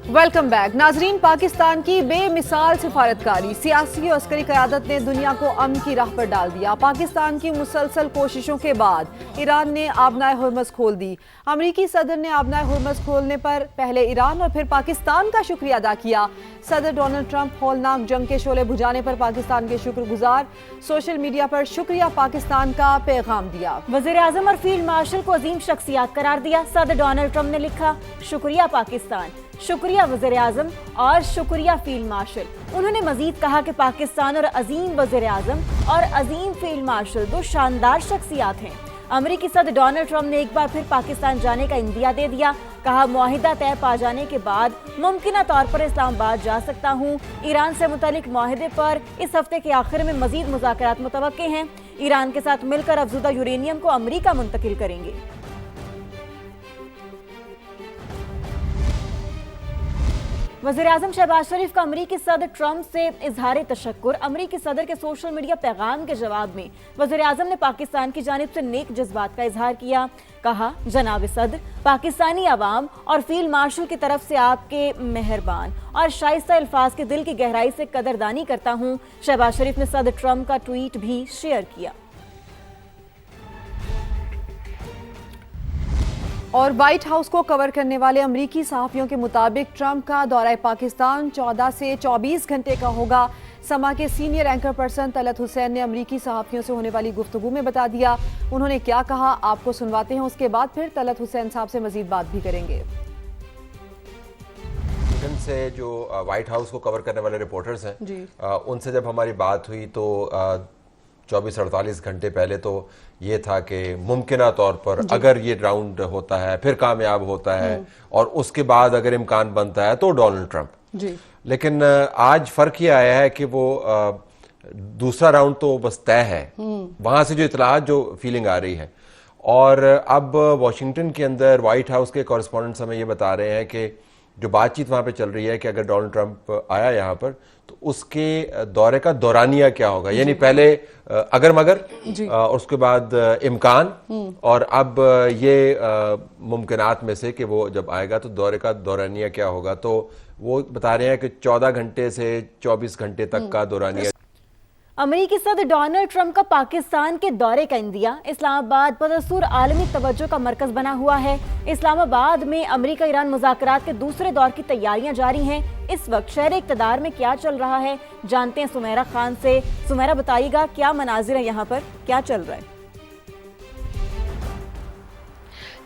Welcome back नाजरीन। पाकिस्तान की बेमिसाल सिफारतकारी, सियासी और अस्करी क़यादत ने दुनिया को अमन की राह पर डाल दिया। पाकिस्तान की मुसलसल कोशिशों के बाद ईरान ने आबनाए हुर्मज़ खोल दी। अमरीकी सदर ने आबनाए हुर्मज़ खोलने पर पहले ईरान और फिर पाकिस्तान का शुक्रिया अदा किया। सदर डोनाल्ड ट्रंप हौलनाक जंग के शोले बुझाने पर पाकिस्तान के शुक्रगुजार, सोशल मीडिया पर शुक्रिया पाकिस्तान का पैगाम दिया। वज़ीर आज़म और फील्ड मार्शल को अजीम शख्सियत करार दिया। सदर डोनाल्ड ट्रंप ने लिखा, शुक्रिया पाकिस्तान, शुक्रिया वज़ीर आज़म और शुक्रिया फील्ड मार्शल। उन्होंने मजीद कहा कि पाकिस्तान और अजीम वज़ीर आज़म और अजीम फील्ड मार्शल दो शानदार शख्सियात हैं। अमेरिकी सदर डोनाल्ड ट्रंप ने एक बार फिर पाकिस्तान जाने का इंदिया दे दिया। कहा, मुआहिदा तय पा जाने के बाद मुमकिना तौर पर इस्लामाबाद जा सकता हूँ। ईरान से मुतालिक मुआहिदे पर इस हफ्ते के आखिर में मजीद मुज़ाकरात मुतवक्के हैं। ईरान के साथ मिलकर अफजुदा यूरेनियम को अमरीका मुंतकिल करेंगे। वज़ीर आज़म शहबाज शरीफ का अमरीकी सदर ट्रंप से इजहार तशक्कुर। अमरीकी सदर के सोशल मीडिया पैगाम के जवाब में वज़ीर आज़म ने पाकिस्तान की जानिब से नेक जज्बात का इजहार किया। कहा, जनाब सदर, पाकिस्तानी अवाम और फील्ड मार्शल की तरफ से आपके मेहरबान और शाइस्ता अल्फाज के दिल की गहराई से कदरदानी करता हूँ। शहबाज शरीफ ने सदर ट्रंप का ट्वीट भी शेयर किया। और व्हाइट हाउस को कवर करने वाले अमरीकी सहाफ़ियों के मुताबिक ट्रंप का दौरा पाकिस्तान 14 से 24 घंटे का होगा। समा के senior anchor person Talat Hussain ने अमरीकी सहाफ़ियों से होने वाली गुफ्तगू में बता दिया। उन्होंने क्या कहा, आपको सुनवाते हैं, उसके बाद फिर तलत हुसैन साहब से मजीद बात भी करेंगे। से जो व्हाइट हाउस को कवर करने वाले रिपोर्टर्स हैं, उनसे जब हमारी बात हुई तो 24-48 घंटे पहले तो ये था कि मुमकिना तौर पर अगर ये राउंड होता है, फिर कामयाब होता है और उसके बाद अगर इम्कान बनता है तो डोनाल्ड ट्रंप। लेकिन आज फर्क ये आया है कि वो दूसरा राउंड तो बस तय है। वहां से जो इतलात, जो फीलिंग आ रही है, और अब वॉशिंगटन के अंदर व्हाइट हाउस के कॉरेस्पॉन्डेंट्स हमें ये बता रहे हैं कि जो बातचीत वहां पे चल रही है कि अगर डोनाल्ड ट्रंप आया यहाँ पर तो उसके दौरे का दौरानिया क्या होगा, यानी पहले अगर मगर और उसके बाद इम्कान, और अब ये मुमकिनात में से कि वो जब आएगा तो दौरे का दौरानिया क्या होगा। तो वो बता रहे हैं कि 14 घंटे से 24 घंटे तक का दौरानिया। अमेरिकी सदर डोनाल्ड ट्रंप का पाकिस्तान के दौरे का इंदिया। इस्लामाबाद बदस्तूर आलमी तवज्जो का मरकज बना हुआ है। इस्लामाबाद में अमेरिका ईरान मुज़ाकरात के दूसरे दौर की तैयारियां जारी हैं। इस वक्त शहर इक़्तिदार में क्या चल रहा है, जानते हैं सुमेरा खान से। सुमेरा, बताइएगा क्या मनाजिर है यहाँ पर, क्या चल रहा है?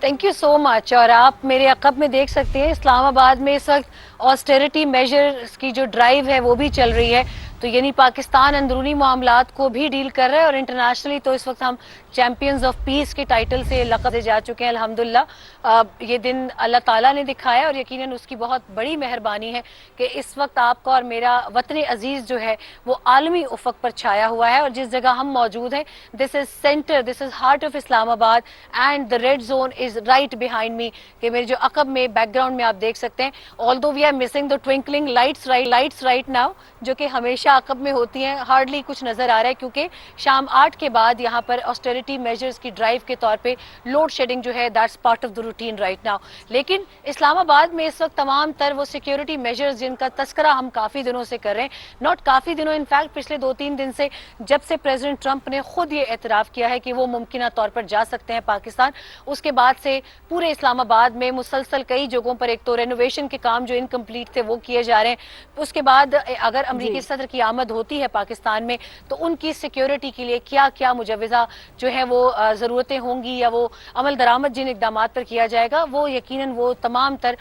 Thank you so much. और आप मेरे अक़ब में देख सकते हैं, इस्लामाबाद में इस वक्त ऑस्टेरिटी मेजर्स की जो ड्राइव है वो भी चल रही है। तो यानी पाकिस्तान अंदरूनी मामलात को भी डील कर रहा है और इंटरनेशनली तो इस वक्त हम चैंपियंस ऑफ पीस के टाइटल से लक़ब से जा चुके हैं। अल्हम्दुलिल्लाह ये दिन अल्लाह ताला ने दिखाया और यकीनन उसकी बहुत बड़ी मेहरबानी है कि इस वक्त आपका और मेरा वतन अजीज़ जो है वो आलमी उफ़क़ पर छाया हुआ है। और जिस जगह हम मौजूद हैं, this is centre, this is heart of Islamabad and the red zone is right behind me. कि मेरे जो अक़ब में बैकग्राउंड में आप देख सकते हैं, although we are missing the twinkling lights right now, जो कि हमेशा अक़ब में होती हैं, हार्डली कुछ नज़र आ रहा है क्योंकि शाम 8 के बाद यहाँ पर ऑस्टेरिटी मेजर्स की ड्राइव के तौर पे लोड शेडिंग जो है that's part of the routine right now. लेकिन इस्लामाबाद में इस वक्त तमाम तर वो सिक्योरिटी मेजर्स जिनका तस्करा हम काफ़ी दिनों से कर रहे हैं, नॉट काफ़ी दिनों, इनफैक्ट पिछले 2-3 दिन से, जब से प्रेसिडेंट ट्रंप ने खुद ये एतराफ़ किया है कि वो मुमकिना तौर पर जा सकते हैं पाकिस्तान, उसके बाद से पूरे इस्लामाबाद में मुसलसल कई जगहों पर एक तो रेनोवेशन के काम जो इनकम्प्लीट थे वो किए जा रहे हैं। उसके बाद अगर अमरीकी सदर की आमद होती है पाकिस्तान में तो उनकी सिक्योरिटी के लिए क्या क्या मुजवज़ा जो है वो ज़रूरतें होंगी या वो अमल दरामद जिन इक़दामात पर किया जाएगा वो यकीनन वो तमाम तर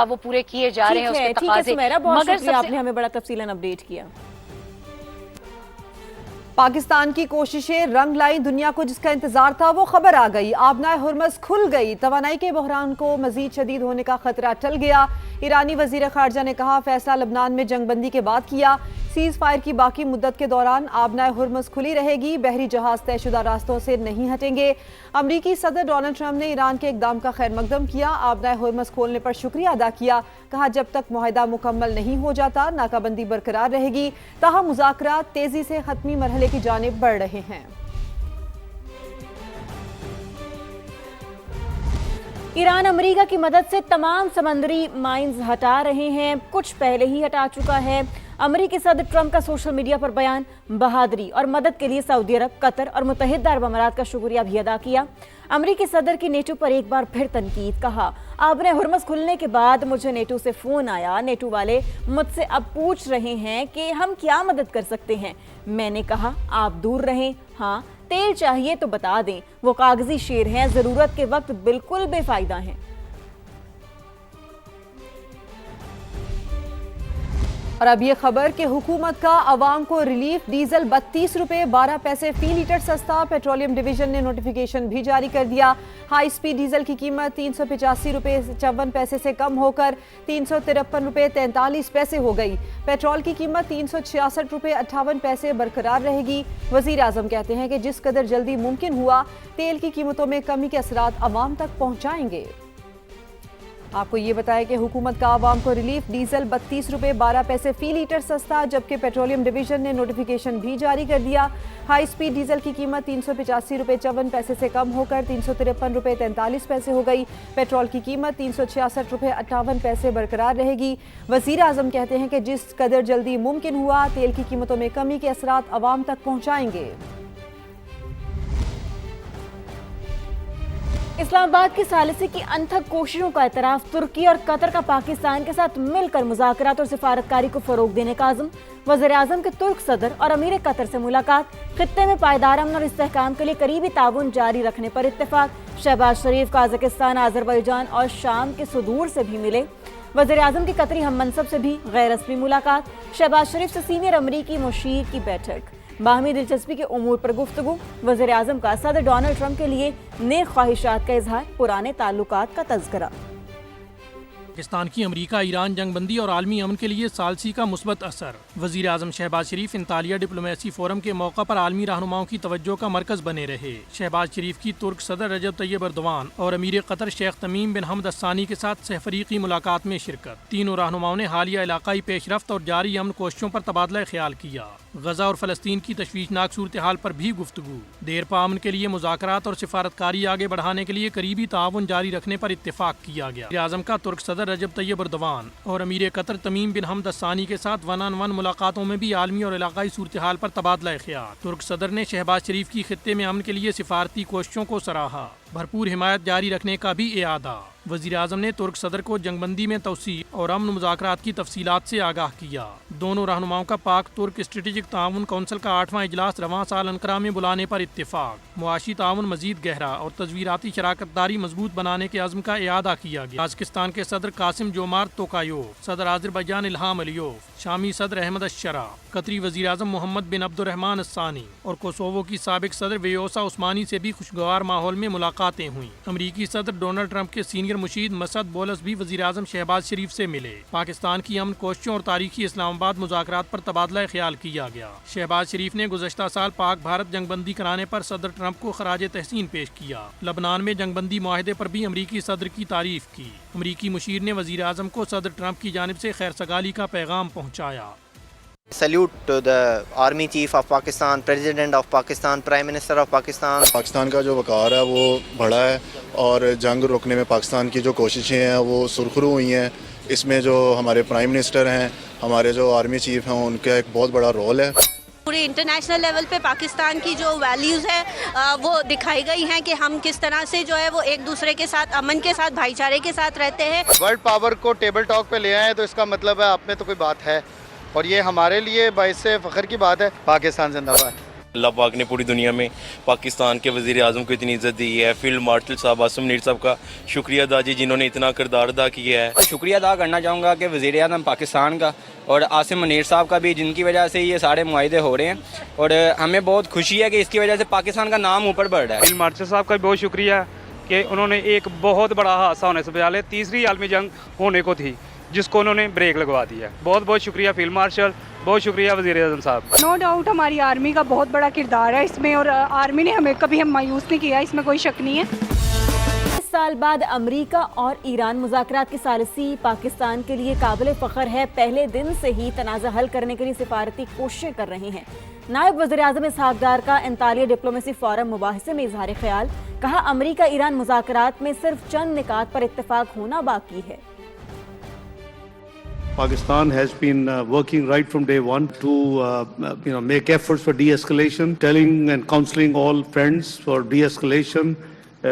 वो पूरे किए जा रहे हैं उसके तकाज़े। मगर आपने हमें बड़ा तफसीलन अपडेट किया। पाकिस्तान की कोशिशें रंग लाई, दुनिया को जिसका इंतजार था वो खबर आ गई। आबनाए हुर्मज़ खुल गई, तवानाई के बहरान को मजीद शदीद होने का खतरा टल गया। ईरानी वजीर खारजा ने कहा, फैसला लबनान में जंगबंदी के बाद किया। सीज फायर की बाकी मुद्दत के दौरान आबनाए हुर्मज़ खुली रहेगी, बहरी जहाज तयशुदा रास्तों से नहीं हटेंगे। अमरीकी सदर डोनाल्ड ट्रंप ने ईरान के इकदाम का खैर मकदम किया। आबनाए हुर्मज़ खोलने पर शुक्रिया अदा किया। कहा, जब तक मुआहिदा मुकम्मल नहीं हो जाता नाकाबंदी बरकरार रहेगी, ताहम मुज़ाकरात तेजी से खत्मी मरहले की जानिब बढ़ रहे हैं। ईरान अमेरिका की मदद से तमाम समंदरी माइंस हटा रहे हैं, कुछ पहले ही हटा चुका है। अमेरिकी सदर ट्रंप का सोशल मीडिया पर बयान, बहादुरी और मदद के लिए सऊदी अरब, कतर और मुत्तहिदा अरब अमारात का शुक्रिया भी अदा किया। अमेरिकी सदर की नेटो पर एक बार फिर तनकीद, कहा आपने हुर्मस खुलने के बाद मुझे नेटो से फ़ोन आया, नेटो वाले मुझसे अब पूछ रहे हैं कि हम क्या मदद कर सकते हैं। मैंने कहा आप दूर रहें, हाँ तेल चाहिए तो बता दें, वो कागजी शेर हैं, ज़रूरत के वक्त बिल्कुल बेफायदा हैं। और अब ये खबर कि हुकूमत का अवाम को रिलीफ, डीजल 32 रुपये 12 पैसे फी लीटर सस्ता। पेट्रोलियम डिवीजन ने नोटिफिकेशन भी जारी कर दिया। हाई स्पीड डीजल की कीमत 385 रुपये 54 पैसे से कम होकर 353 रुपये 43 पैसे हो गई। पेट्रोल की कीमत 366 रुपये 58 पैसे बरकरार रहेगी। वजीर आजम कहते हैं कि जिस कदर जल्दी मुमकिन हुआ तेल की कीमतों में कमी के असरात अवाम तक पहुँचाएंगे। आपको ये बताया कि हुकूमत का आवाम को रिलीफ, डीजल 32 रुपये 12 पैसे फी लीटर सस्ता, जबकि पेट्रोलियम डिवीजन ने नोटिफिकेशन भी जारी कर दिया। हाई स्पीड डीजल की कीमत 385 रुपये 54 पैसे से कम होकर 353 रुपये 43 पैसे हो गई। पेट्रोल की कीमत 366 रुपये 58 पैसे बरकरार रहेगी। वजीर आजम कहते हैं कि जिस कदर जल्दी मुमकिन हुआ तेल की कीमतों में कमी के असरात अवाम तक पहुँचाएंगे। इस्लामाबाद की सालिसी की अनथक कोशिशों का एतराफ़, तुर्की और कतर का पाकिस्तान के साथ मिलकर मुज़ाकरात और सिफारतकारी को फ़रोग़ देने का आज़म। वज़ीर आज़म के तुर्क सदर और अमीर कतर से मुलाकात, खित्ते में पायदार अमन और इस्तेहकाम के लिए करीबी ताउन जारी रखने पर इत्तेफाक। शहबाज शरीफ काज़ाकिस्तान, आज़रबाईजान और शाम के सुदूर से भी मिले। वज़ीर आज़म की कतरी हम मनसब से भी गैर रस्मी मुलाकात। शहबाज शरीफ से सीनियर अमरीकी मुशीर की बैठक, बाहमी दिलचस्पी के उमूर पर गुफ्तगू। वज़ीर आज़म का सदर डोनाल्ड ट्रंप के लिए नेक ख्वाहिशात का इजहार, पुराने ताल्लुकात का तज़किरा। पाकिस्तान की अमरीका ईरान जंगबंदी और आलमी अमन के लिए सालसी का मुस्बत असर। वज़ीर आज़म शहबाज शरीफ इंतालिया डिप्लोमेसी फोरम के मौका पर आलमी रहनुमाओं की तवज्जो का मरकज़ बने रहे। शहबाज शरीफ की तुर्क सदर रजब तैयब एर्दोआन और अमीर कतर शेख तमीम बिन हमद अस्सानी के साथ सहफरीकी मुलाकात में शिरकत। तीनों रहनुमाओं ने हालिया इलाकाई पेशरफ्त और जारी अमन कोशिशों पर तबादला ख्याल किया। गजा और फ़लस्तीन की तशवीशनाक सूरत हाल पर भी गुफ्तगू। देर पा अमन के लिए मुज़ाकरात और सिफारतकारी आगे बढ़ाने के लिए करीबी ताउन जारी रखने पर इत्तेफाक किया गया। वज़ीर आज़म का तुर्क सदर रजब तैयब एर्दोआन और अमीर कतर तमीम बिन हमद अस्सानी के साथ वन ऑन वन मुलाकातों में भी आलमी और इलाकाई सूरत हाल पर तबादला ख्याल। तुर्क सदर ने शहबाज शरीफ की खित्ते में अमन के लिए सिफारती कोशिशों को सराहा, भरपूर हिमायत जारी रखने का भी इरादा। वज़ीर आज़म ने तुर्क सदर को जंगबंदी में तवसी और अमन मुज़ाकरात की तफसीलात से आगाह किया। दोनों रहनुमाओं का पाक तुर्क स्ट्रेटेजिक ताउन कौंसिल का 8वां इजलास रवां साल अंकारा में बुलाने पर इत्तेफाक। मुआशी ताउन मजीद गहरा और तजवीराती शराकतदारी मजबूत बनाने के अज़्म का इरादा किया गया। ताजिकिस्तान के सदर कासिम जोमार्त तोकायोव, सदर आज़रबाईजान इल्हाम अलियोव, शामी सदर अहमद अशरा, कतरी वज़ीर आज़म मोहम्मद बिन अब्दुर्रहमान अस्सानी और कोसोवो की साबिक सदर वेयोसा उस्मानी से भी खुशगवार माहौल में मुलाकातें हुई। अमरीकी सदर डोनाल्ड ट्रंप के सीनियर मुशीर मसद बोलस भी वज़ीर आज़म शहबाज शरीफ से मिले। पाकिस्तान की अमन कोशिशों और तारीखी इस्लामाबाद मुज़ाकरात पर तबादला ख्याल किया गया। शहबाज शरीफ ने गुज़श्ता साल पाक भारत जंगबंदी कराने पर सदर ट्रंप को खराज तहसीन पेश किया। लबनान में जंगबंदी मुआहदे पर भी अमरीकी सदर की तारीफ की। अमरीकी मुशीर ने वज़ीर आज़म को सदर ट्रंप की जानिब से खैर सगाली का पैगाम पहुँचाया। Salute to the Army Chief of Pakistan, President of Pakistan, Prime Minister of Pakistan. Pakistan का जो वक़ार है वो बड़ा है और जंग रोकने में पाकिस्तान की जो कोशिशें हैं वो सुरखरू हुई हैं। इसमें जो हमारे प्राइम मिनिस्टर हैं, हमारे जो आर्मी चीफ हैं, उनका एक बहुत बड़ा रोल है। पूरे इंटरनेशनल लेवल पे पाकिस्तान की जो वैल्यूज़ है वो दिखाई गई हैं कि हम किस तरह से जो है वो एक दूसरे के साथ अमन के साथ भाईचारे के साथ रहते हैं। वर्ल्ड पावर को टेबल टॉक पे ले आए तो इसका मतलब है आप में तो कोई बात है और ये हमारे लिए बाइस फ़ख्र की बात है। पाकिस्तान जिंदाबाद। अल्लाह पाक ने पूरी दुनिया में पाकिस्तान के वज़ीर आज़म को इतनी इज़्ज़त दी है। फील्ड मार्शल साहब आसिम मुनीर साहब का शुक्रिया अदा जी, जिन्होंने इतना किरदार अदा किया है। शुक्रिया अदा करना चाहूँगा कि वज़ीर आज़म पाकिस्तान का और आसिम मुनीर साहब का भी, जिनकी वजह से ये सारे मुआहदे हो रहे हैं और हमें बहुत खुशी है कि इसकी वजह से पाकिस्तान का नाम ऊपर बढ़ रहा है। फील्ड मार्शल साहब का भी बहुत शुक्रिया कि उन्होंने एक बहुत बड़ा हादसा होने से बचा लिया। तीसरी आलमी जंग होने को थी जिसको उन्होंने ब्रेक लगवा दिया। बहुत बहुत शुक्रिया फील्ड मार्शल, बहुत शुक्रिया वज़ीर आज़म साहब। नो डाउट हमारी आर्मी का बहुत बड़ा किरदार है इसमें और आर्मी ने हमें कभी हम मायूस नहीं किया, इसमें कोई शक नहीं है। साल बाद अमेरिका और ईरान मुज़ाकरात की सालिसी पाकिस्तान के लिए काबिल फ़ख्र है। पहले दिन से ही तनाज़ा हल करने के लिए सिफारती कोशिशें कर रहे हैं। नायब वज़ीर-ए-आज़म इसहाक़ डार का इंतालिया डिप्लोमेसी फोरम मुबाहिसे में इजहार ख्याल, कहा अमेरिका ईरान मुज़ाकरात में सिर्फ चंद निकात पर इत्तफ़ाक़ होना बाकी है। Pakistan has been working right from day one to make efforts for de-escalation, telling and counseling all friends for de-escalation,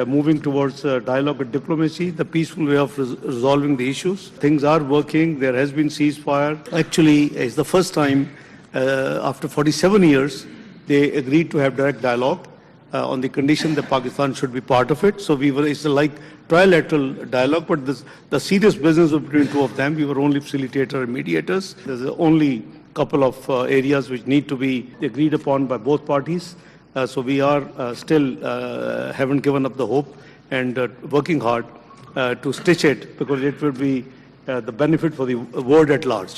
moving towards dialogue and diplomacy, the peaceful way of resolving the issues. Things are working. There has been ceasefire. Actually, it's the first time after 47 years they agreed to have direct dialogue on the condition that Pakistan should be part of it. So it's like trilateral dialogue, but the serious business was between two of them. We were only facilitator and mediators. There's only couple of areas which need to be agreed upon by both parties. So we are still haven't given up the hope and working hard to stitch it, because it will be the benefit for the world at large.